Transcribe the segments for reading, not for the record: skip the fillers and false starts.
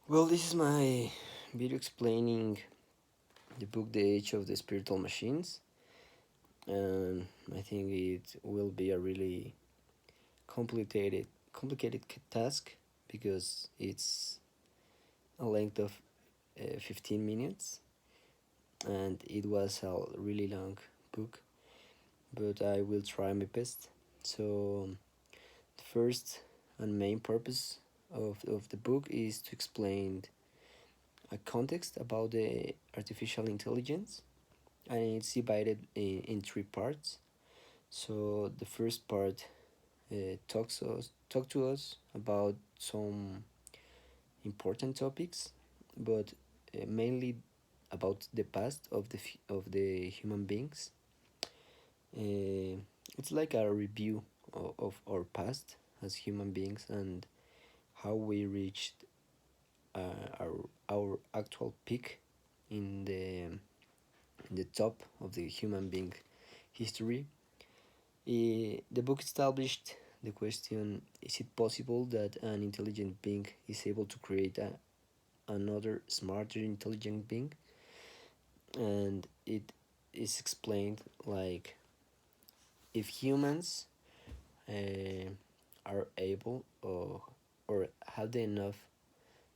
Well, this is my video explaining the book The Age of the Spiritual Machines, and I think it will be a really complicated task because it's a length of 15 minutes and it was a really long book, but I will try my best. So, the first and main purpose of the book is to explain a context about the artificial intelligence, and it's divided in three parts. So the first part talk to us about some important topics, but mainly about the past of the human beings. It's like a review of our past as human beings and how we reached our actual peak in the top of the human being history. The book established the question: is it possible that an intelligent being is able to create another smarter intelligent being? And it is explained like if humans uh, are able or have the enough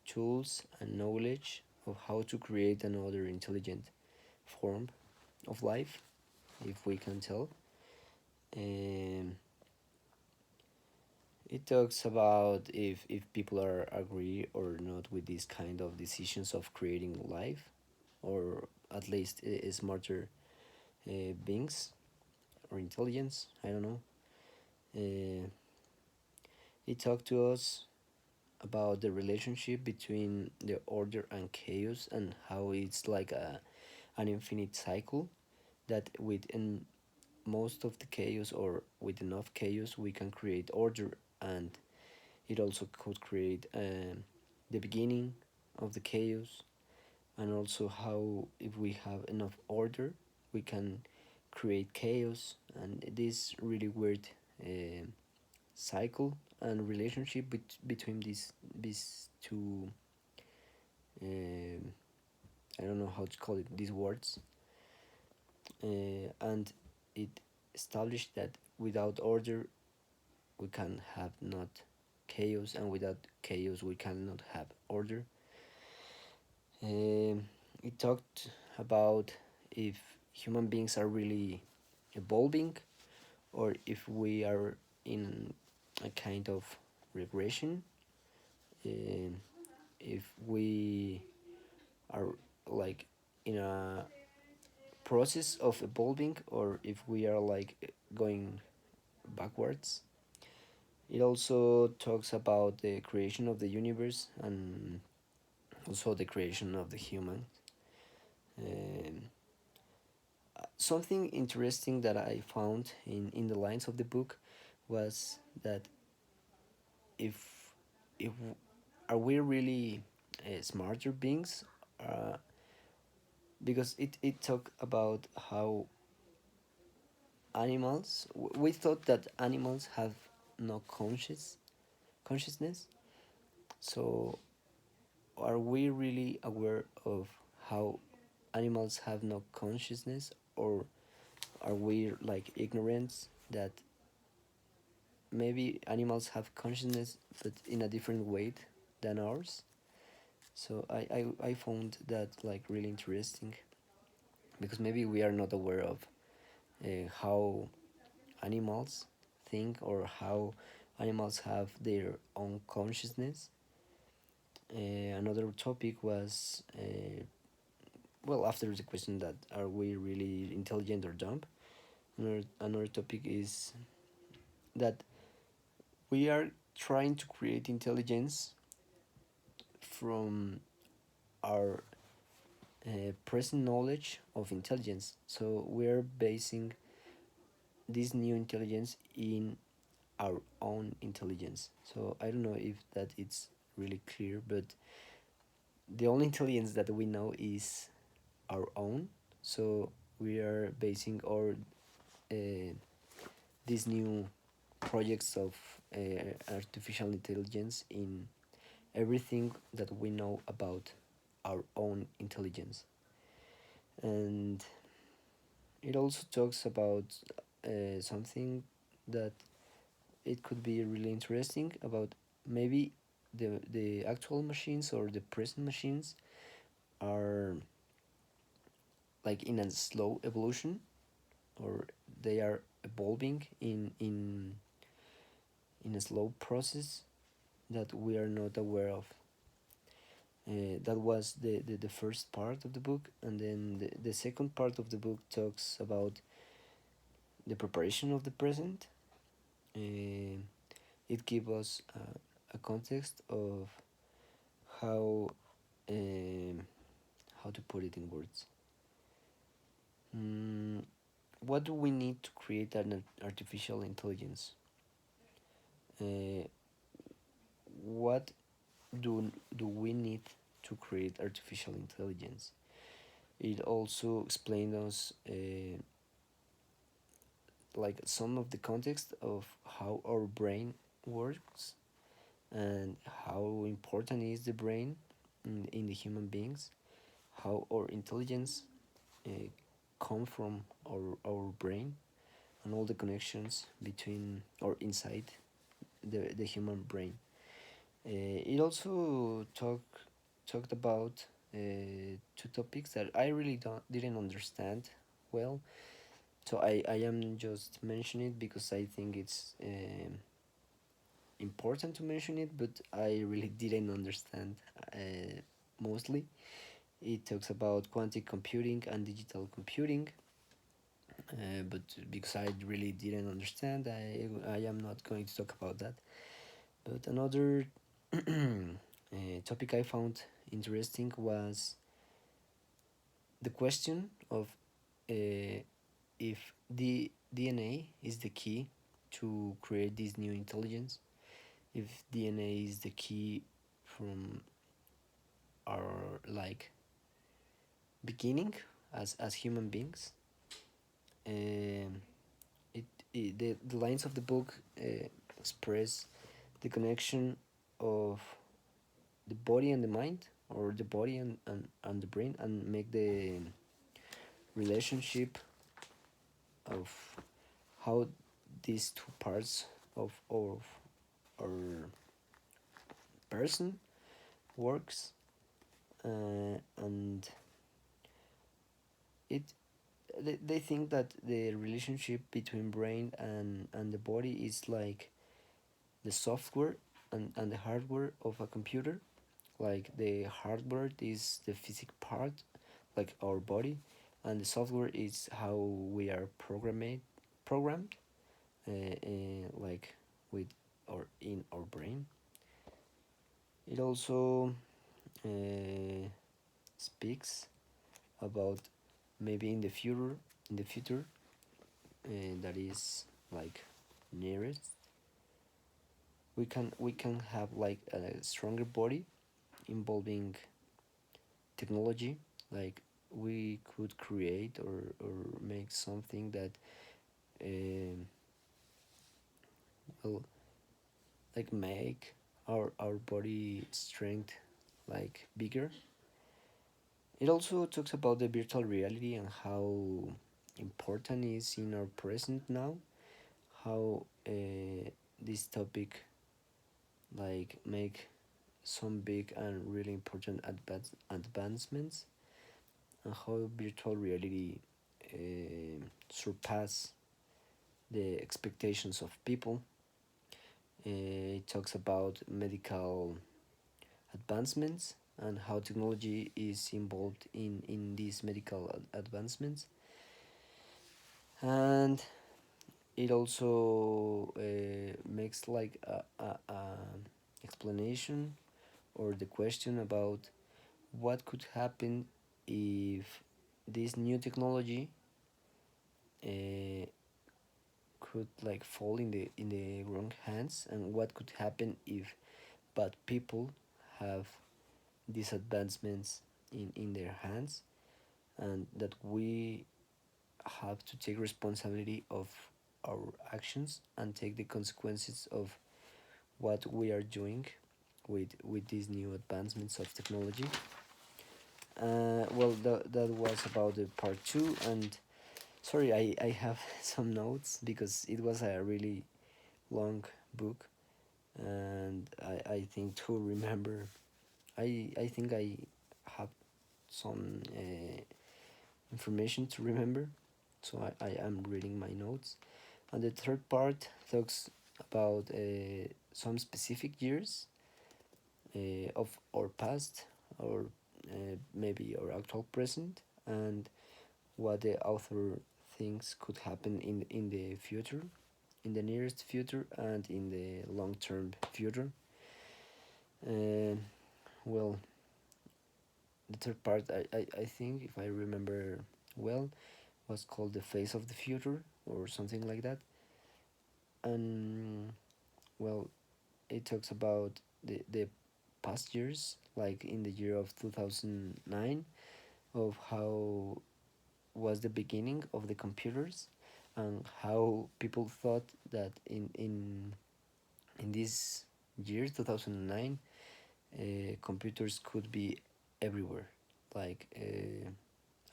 tools and knowledge of how to create another intelligent form of life, if we can tell. Um, It talks about if people are agree or not with these kind of decisions of creating life, or at least smarter beings or intelligence. I don't know. Uh, it talked to us about the relationship between the order and chaos and how it's like an infinite cycle that within most of the chaos or with enough chaos we can create order, and it also could create the beginning of the chaos, and also how if we have enough order we can create chaos, and this really weird uh, cycle and relationship between these two I don't know how to call it these words, and it established that without order we can have not chaos, and without chaos we cannot have order. It talked about if human beings are really evolving or if we are in a kind of regression, um, if we are like in a process of evolving or if we are like going backwards. It also talks about the creation of the universe and also the creation of the human. Um, Something interesting that I found in the lines of the book was that if if are we really smarter beings, uh, because it talked about how animals we thought that animals have no consciousness. So are we really aware of how animals have no consciousness, or are we like ignorant that maybe animals have consciousness but in a different way than ours? So I found that like really interesting because maybe we are not aware of how animals think or how animals have their own consciousness. Another topic was well, after the question that are we really intelligent or dumb, another topic is that we are trying to create intelligence from our present knowledge of intelligence. So we're basing this new intelligence in our own intelligence. So I don't know if that it's really clear, but the only intelligence that we know is our own. So we are basing our these new projects of artificial intelligence everything that we know about our own intelligence. And it also talks about something that it could be really interesting about maybe the actual machines or the present machines are like in a slow evolution, or they are evolving in a slow process that we are not aware of. That was the first part of the book, and then the second part of the book talks about the preparation of the present. Uh, it gives us a context of how um, how to put it in words. Mm, what do we need to create an artificial intelligence? Uh, what do we need to create artificial intelligence? It also explains us like some of the context of how our brain works and how important is the brain in the human beings, how our intelligence uh, come from our brain, and all the connections between or inside the human brain. It also talked about two topics that I really didn't understand well. So I am just mentioning it because I think it's important to mention it, but I really didn't understand mostly. It talks about quantum computing and digital computing, but because I really didn't understand, I am not going to talk about that. But another topic I found interesting was the question of if the DNA is the key to create this new intelligence, if DNA is the key from our like beginning as human beings. Um, the lines of the book express the connection of the body and the mind, or the body and the brain, and make the relationship of how these two parts of our person works, and it they think that the relationship between brain and the body is like the software and the hardware of a computer. Like the hardware is the physical part, like our body, and the software is how we are programmed, like with or in our brain. It also uh, speaks about maybe in the future that is like nearest, we can have like a stronger body involving technology. Like we could create or make something that um, will like make our body strength like bigger. It also talks about the virtual reality and how important it is in our present now, how this topic like make some big and really important advancements, and how virtual reality surpass the expectations of people. It talks about medical advancements and how technology is involved in these medical advancements. And it also makes like a explanation or the question about what could happen if this new technology uh, could like fall in the wrong hands, and what could happen if bad people have these advancements in their hands, and that we have to take responsibility of our actions and take the consequences of what we are doing with these new advancements of technology. Well, that was about the part two, and sorry, I have some notes because it was a really long book, and I think to remember, I think I have some information to remember, so I am reading my notes. And the third part talks about some specific years of our past, or maybe our actual present, and what the author thinks could happen in the future, in the nearest future, and in the long term future. Uh, well, the third part, I think, if I remember well, was called The Face of the Future, or something like that. And, well, it talks about the past years, like in the year of 2009, of how was the beginning of the computers, and how people thought that in this year 2009, computers could be everywhere, like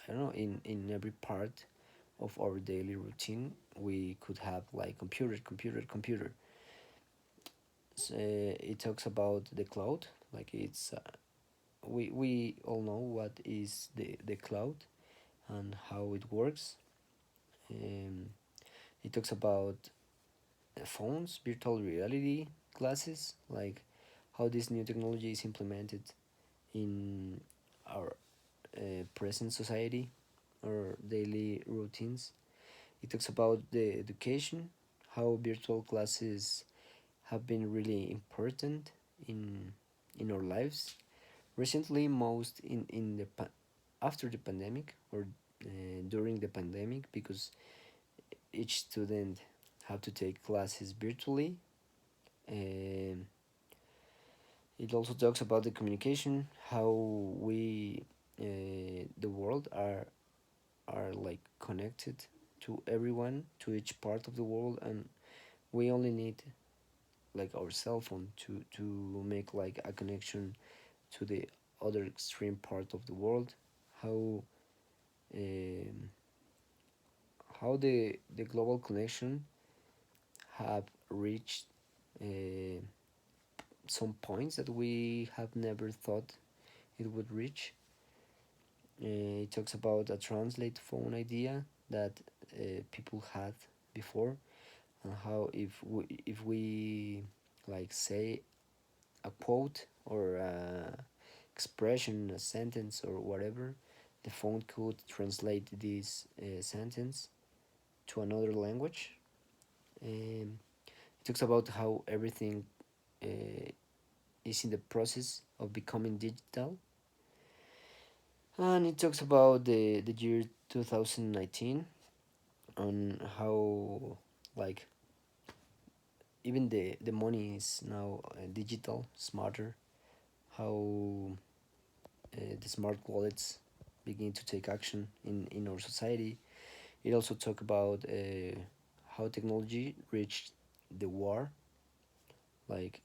I don't know, in every part of our daily routine we could have like computer. So, it talks about the cloud, like it's we all know what is the cloud and how it works. um, it talks about phones, virtual reality glasses, like how this new technology is implemented in our present society or daily routines. It talks about the education, how virtual classes have been really important in in our lives recently, most in the after the pandemic, or during the pandemic, because each student have to take classes virtually. um, it also talks about the communication, how we the world are like connected to everyone, to each part of the world, and we only need like our cell phone to make like a connection to the other extreme part of the world. How um, how the global connection have reached uh, some points that we have never thought it would reach. It talks about a translate phone idea that people had before, and how if we like say a quote or a expression, a sentence, or whatever, the phone could translate this sentence to another language. It talks about how everything uh, is in the process of becoming digital, and it talks about the year 2019, on how like even the money is now digital, smarter, how the smart wallets begin to take action in our society. It also talk about how technology reached the war, like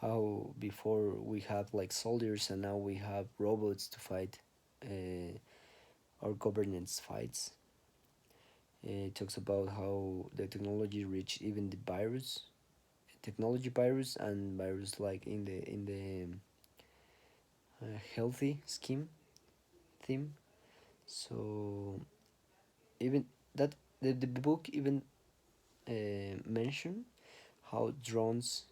how before we had like soldiers and now we have robots to fight our governance fights. It talks about how the technology reached even the virus, technology virus, and virus like in the healthy scheme theme. So even that the book even mention how drones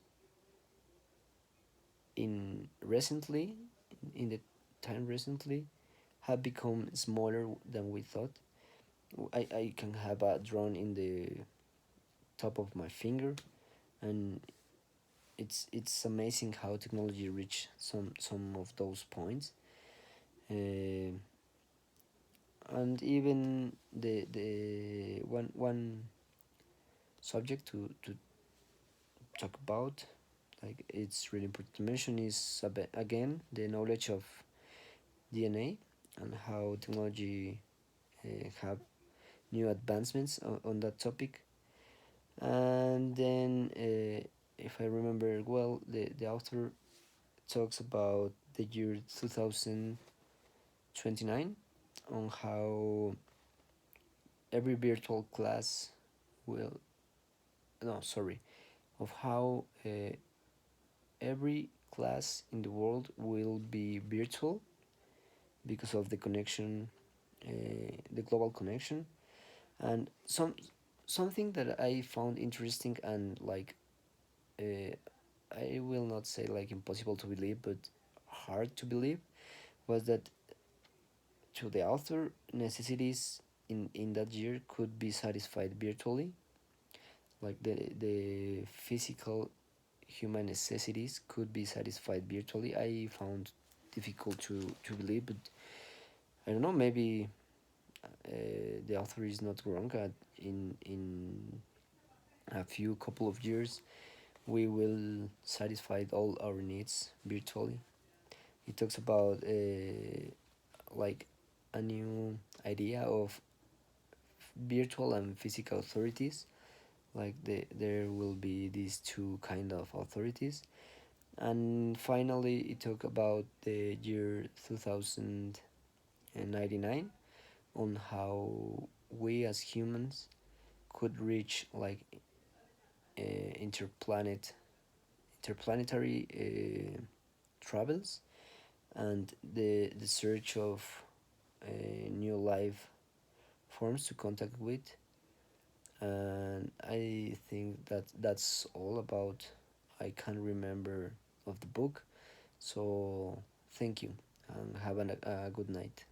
in recently in the time recently have become smaller than we thought. I can have a drone in the top of my finger, and it's amazing how technology reach some of those points. uh, and even the one subject to talk about, like it's really important to mention, is again the knowledge of DNA, and how technology have new advancements on that topic. And then if I remember well, the author talks about the year 2029, on how every virtual class will, no, sorry, of how every class in the world will be virtual because of the connection, the global connection. And something that I found interesting and like, uh, I will not say like impossible to believe, but hard to believe, was that to the author, necessities in that year could be satisfied virtually, like the physical human necessities could be satisfied virtually. I found difficult to believe, but I don't know, maybe the author is not wrong. In a few couple of years, we will satisfy all our needs virtually. He talks about like a new idea of virtual and physical authorities. Like there will be these two kind of authorities. And finally, it talk about the year 2099, on how we as humans could reach like interplanetary travels, and the search of new life forms to contact with. And I think that that's all about, I can't remember of the book. So thank you, and have a good night.